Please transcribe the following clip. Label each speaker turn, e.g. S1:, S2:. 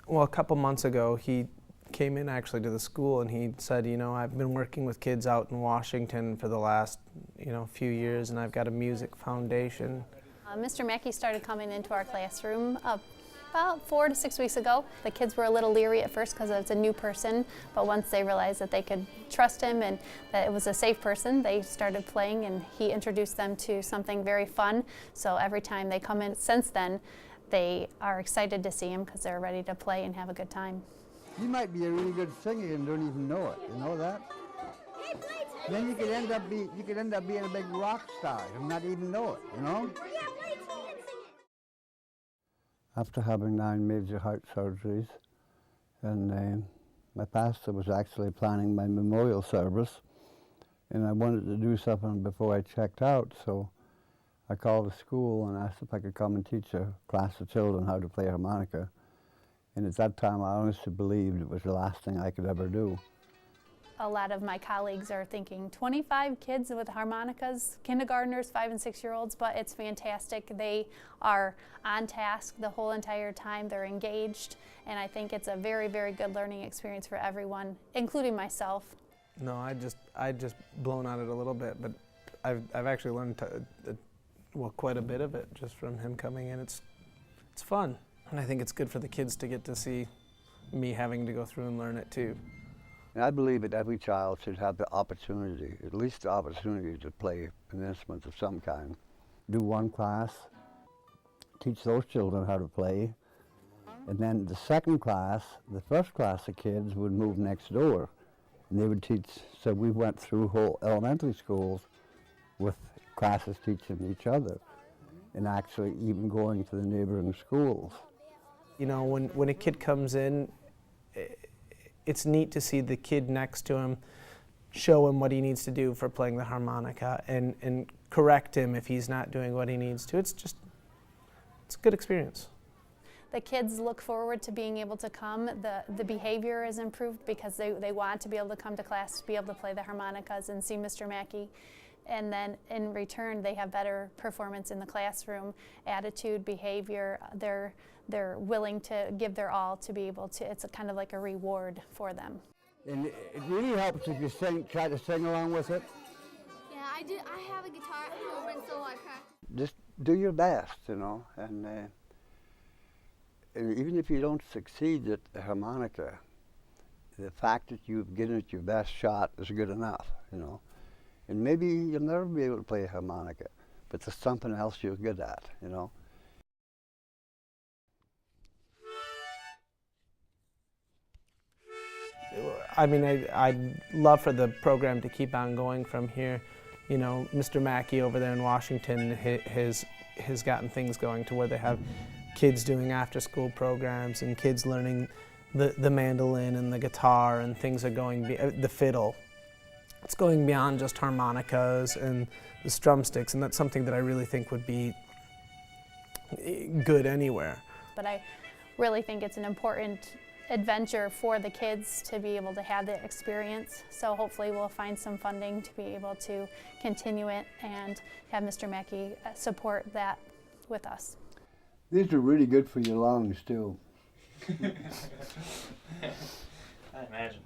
S1: Well, a couple months ago, he came in actually to the school and he said, you know, I've been working with kids out in Washington for the last, few years, and I've got a music foundation.
S2: Mr. Mackey started coming into our classroom about 4 to 6 weeks ago. The kids were a little leery at first because it's a new person, but once they realized that they could trust him and that it was a safe person, they started playing, and he introduced them to something very fun. So every time they come in since then, they are excited to see him because they're ready to play and have a good time.
S3: You might be a really good singer and don't even know it. You know that? Then you could end up being a big rock star and not even know it. You know? After having 9 major heart surgeries, and my pastor was actually planning my memorial service, and I wanted to do something before I checked out, so I called the school and asked if I could come and teach a class of children how to play harmonica. And at that time, I honestly believed it was the last thing I could ever do.
S2: A lot of my colleagues are thinking 25 kids with harmonicas, kindergartners, 5 and 6-year-olds, but it's fantastic. They are on task the whole entire time. They're engaged, and I think it's a very, very good learning experience for everyone, including myself.
S1: No, I just blown on it a little bit, but I've actually learned quite a bit of it just from him coming in. It's fun, and I think it's good for the kids to get to see me having to go through and learn it too.
S3: And I believe that every child should have the opportunity, at least the opportunity, to play an instrument of some kind. Do one class, teach those children how to play, and then the second class, the first class of kids would move next door, and they would teach. So we went through whole elementary schools with classes teaching each other, and actually even going to the neighboring schools.
S1: You know, when a kid comes in, it's neat to see the kid next to him, show him what he needs to do for playing the harmonica, and correct him if he's not doing what he needs to. It's a good experience.
S2: The kids look forward to being able to come. The behavior is improved because they want to be able to come to class, to be able to play the harmonicas and see Mr. Mackey. And then in return, they have better performance in the classroom, attitude, behavior. They're willing to give their all to be able to, it's kind of like a reward for them.
S3: And it really helps if you try to sing along with it.
S4: Yeah, I do. I have a guitar at home, and so I practice.
S3: Just do your best, you know, and even if you don't succeed at the harmonica, the fact that you've given it your best shot is good enough, you know. And maybe you'll never be able to play a harmonica, but there's something else you're good at, you know.
S1: I mean, I'd love for the program to keep on going from here. You know, Mr. Mackey over there in Washington has gotten things going to where they have kids doing after-school programs and kids learning the mandolin and the guitar, and things are going, the fiddle. It's going beyond just harmonicas and the drumsticks, and that's something that I really think would be good anywhere.
S2: But I really think it's an important adventure for the kids to be able to have the experience. So hopefully we'll find some funding to be able to continue it and have Mr. Mackey support that with us.
S3: These are really good for your lungs too.
S5: I imagine.